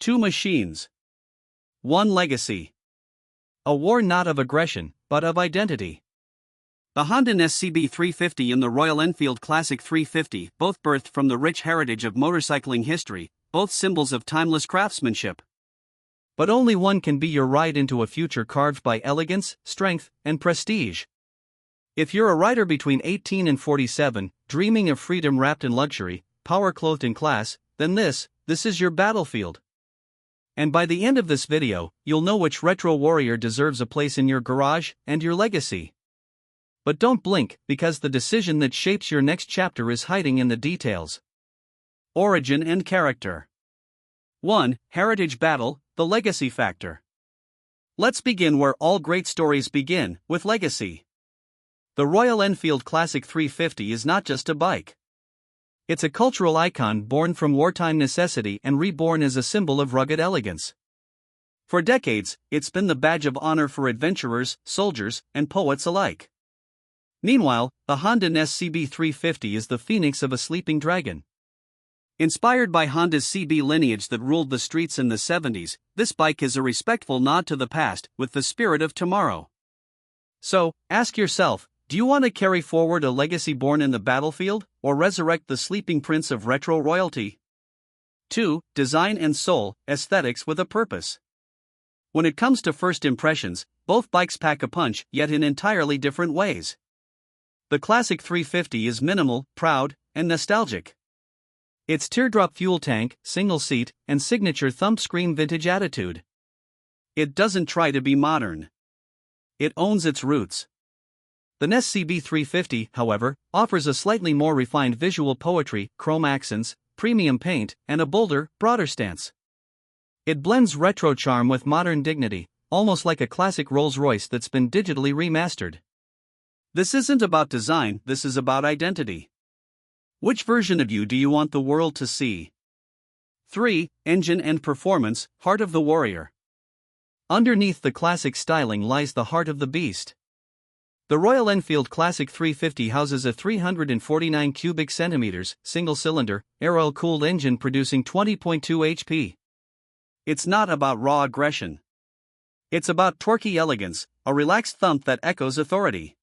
Two machines. One legacy. A war not of aggression, but of identity. The Honda H'ness CB350 and the Royal Enfield Classic 350, both birthed from the rich heritage of motorcycling history, both symbols of timeless craftsmanship. But only one can be your ride into a future carved by elegance, strength, and prestige. If you're a rider between 18 and 47, dreaming of freedom wrapped in luxury, power clothed in class, then this is your battlefield. And by the end of this video, you'll know which retro warrior deserves a place in your garage and your legacy. But don't blink, because the decision that shapes your next chapter is hiding in the details. Origin and character. 1. Heritage battle, the legacy factor. Let's begin where all great stories begin, with legacy. The Royal Enfield Classic 350 is not just a bike. It's a cultural icon born from wartime necessity and reborn as a symbol of rugged elegance. For decades, it's been the badge of honor for adventurers, soldiers, and poets alike. Meanwhile, the Honda H'ness CB350 is the phoenix of a sleeping dragon. Inspired by Honda's CB lineage that ruled the streets in the 70s, this bike is a respectful nod to the past, with the spirit of tomorrow. So, ask yourself, do you want to carry forward a legacy born in the battlefield, or resurrect the sleeping prince of retro royalty? 2. Design and soul, aesthetics with a purpose. When it comes to first impressions, both bikes pack a punch, yet in entirely different ways. The Classic 350 is minimal, proud, and nostalgic. Its teardrop fuel tank, single seat, and signature thumbscreen vintage attitude. It doesn't try to be modern. It owns its roots. The H'ness CB350, however, offers a slightly more refined visual poetry, chrome accents, premium paint, and a bolder, broader stance. It blends retro charm with modern dignity, almost like a classic Rolls-Royce that's been digitally remastered. This isn't about design, this is about identity. Which version of you do you want the world to see? 3. Engine and performance, heart of the warrior. Underneath the classic styling lies the heart of the beast. The Royal Enfield Classic 350 houses a 349 cubic centimeters, single-cylinder, air-oil-cooled engine producing 20.2 HP. It's not about raw aggression. It's about torquey elegance, a relaxed thump that echoes authority.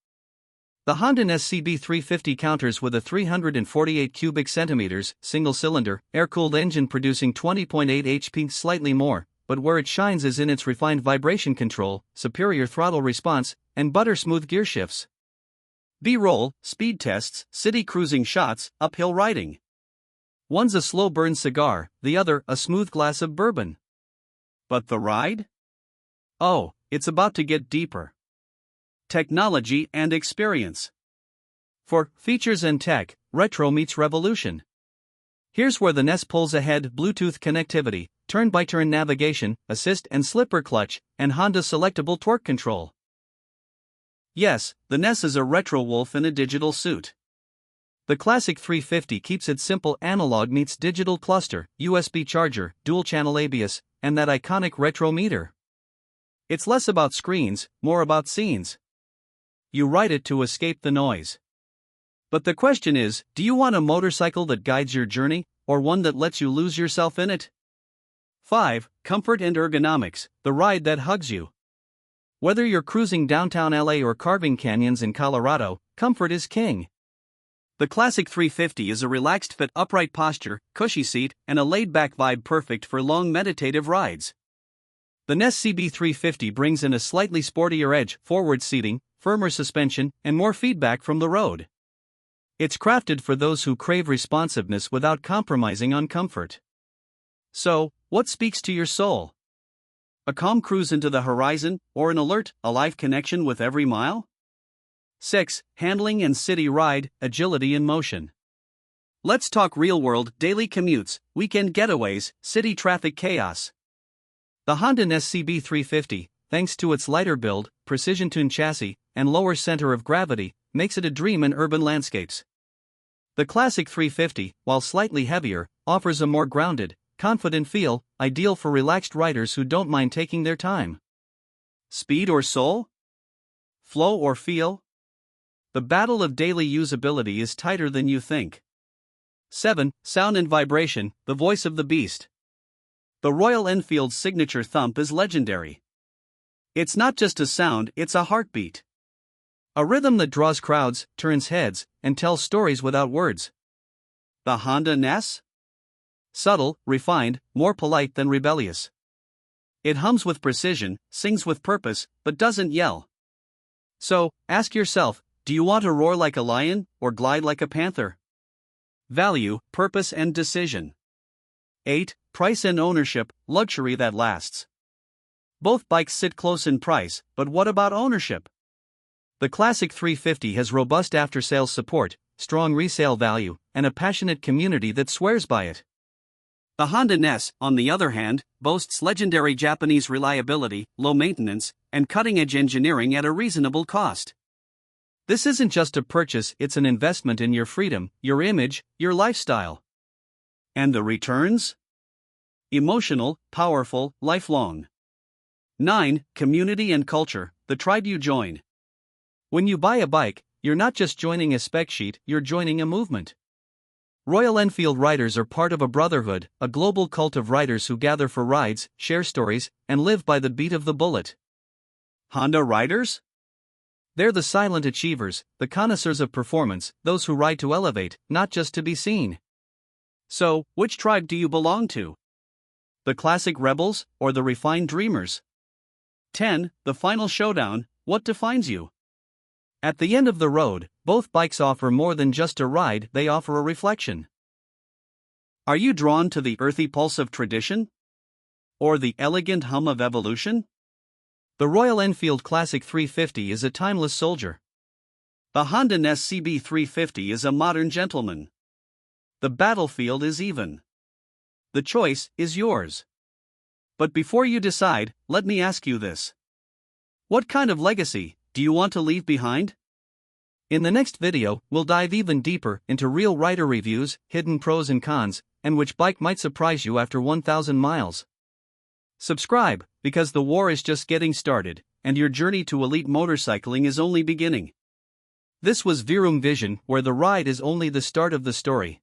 The Honda H'ness CB350 counters with a 348 cubic centimeters, single-cylinder, air-cooled engine producing 20.8 HP, slightly more, but where it shines is in its refined vibration control, superior throttle response, and butter-smooth gear shifts. B-roll, speed tests, city cruising shots, uphill riding. One's a slow-burn cigar, the other a smooth glass of bourbon. But the ride? Oh, it's about to get deeper. Technology and experience. For features and tech, retro meets revolution. Here's where the H'ness pulls ahead: Bluetooth connectivity, turn-by-turn navigation, assist and slipper clutch, and Honda selectable torque control. Yes, the H'ness is a retro wolf in a digital suit. The Classic 350 keeps it simple: analog meets digital cluster, USB charger, dual-channel ABS, and that iconic retro meter. It's less about screens, more about scenes. You ride it to escape the noise. But the question is, do you want a motorcycle that guides your journey, or one that lets you lose yourself in it? 5. Comfort and ergonomics, the ride that hugs you. Whether you're cruising downtown LA or carving canyons in Colorado, comfort is king. The Classic 350 is a relaxed fit, upright posture, cushy seat, and a laid-back vibe perfect for long meditative rides. The H'ness CB350 brings in a slightly sportier edge, forward seating, firmer suspension, and more feedback from the road. It's crafted for those who crave responsiveness without compromising on comfort. So, what speaks to your soul? A calm cruise into the horizon, or an alert, alive connection with every mile? 6. Handling and city ride, agility in motion. Let's talk real-world, daily commutes, weekend getaways, city traffic chaos. The Honda H'ness CB350, thanks to its lighter build, precision-tuned chassis, and lower center of gravity, makes it a dream in urban landscapes. The Classic 350, while slightly heavier, offers a more grounded, confident feel, ideal for relaxed riders who don't mind taking their time. Speed or soul? Flow or feel? The battle of daily usability is tighter than you think. 7. Sound and vibration, the voice of the beast. The Royal Enfield's signature thump is legendary. It's not just a sound, it's a heartbeat. A rhythm that draws crowds, turns heads, and tells stories without words. The Honda H'ness? Subtle, refined, more polite than rebellious. It hums with precision, sings with purpose, but doesn't yell. So, ask yourself, do you want to roar like a lion, or glide like a panther? Value, purpose and decision. 8. Price and ownership, luxury that lasts. Both bikes sit close in price, but what about ownership? The Classic 350 has robust after-sales support, strong resale value, and a passionate community that swears by it. The Honda H'ness, on the other hand, boasts legendary Japanese reliability, low maintenance, and cutting-edge engineering at a reasonable cost. This isn't just a purchase, it's an investment in your freedom, your image, your lifestyle. And the returns? Emotional, powerful, lifelong. 9. Community and culture, the tribe you join. When you buy a bike, you're not just joining a spec sheet, you're joining a movement. Royal Enfield riders are part of a brotherhood, a global cult of riders who gather for rides, share stories, and live by the beat of the bullet. Honda riders? They're the silent achievers, the connoisseurs of performance, those who ride to elevate, not just to be seen. So, which tribe do you belong to? The classic rebels, or the refined dreamers? 10. The final showdown, what defines you? At the end of the road, both bikes offer more than just a ride, they offer a reflection. Are you drawn to the earthy pulse of tradition? Or the elegant hum of evolution? The Royal Enfield Classic 350 is a timeless soldier. The Honda H'ness CB350 is a modern gentleman. The battlefield is even. The choice is yours. But before you decide, let me ask you this. What kind of legacy do you want to leave behind? In the next video, we'll dive even deeper into real rider reviews, hidden pros and cons, and which bike might surprise you after 1,000 miles. Subscribe, because the war is just getting started, and your journey to elite motorcycling is only beginning. This was Virum Vision, where the ride is only the start of the story.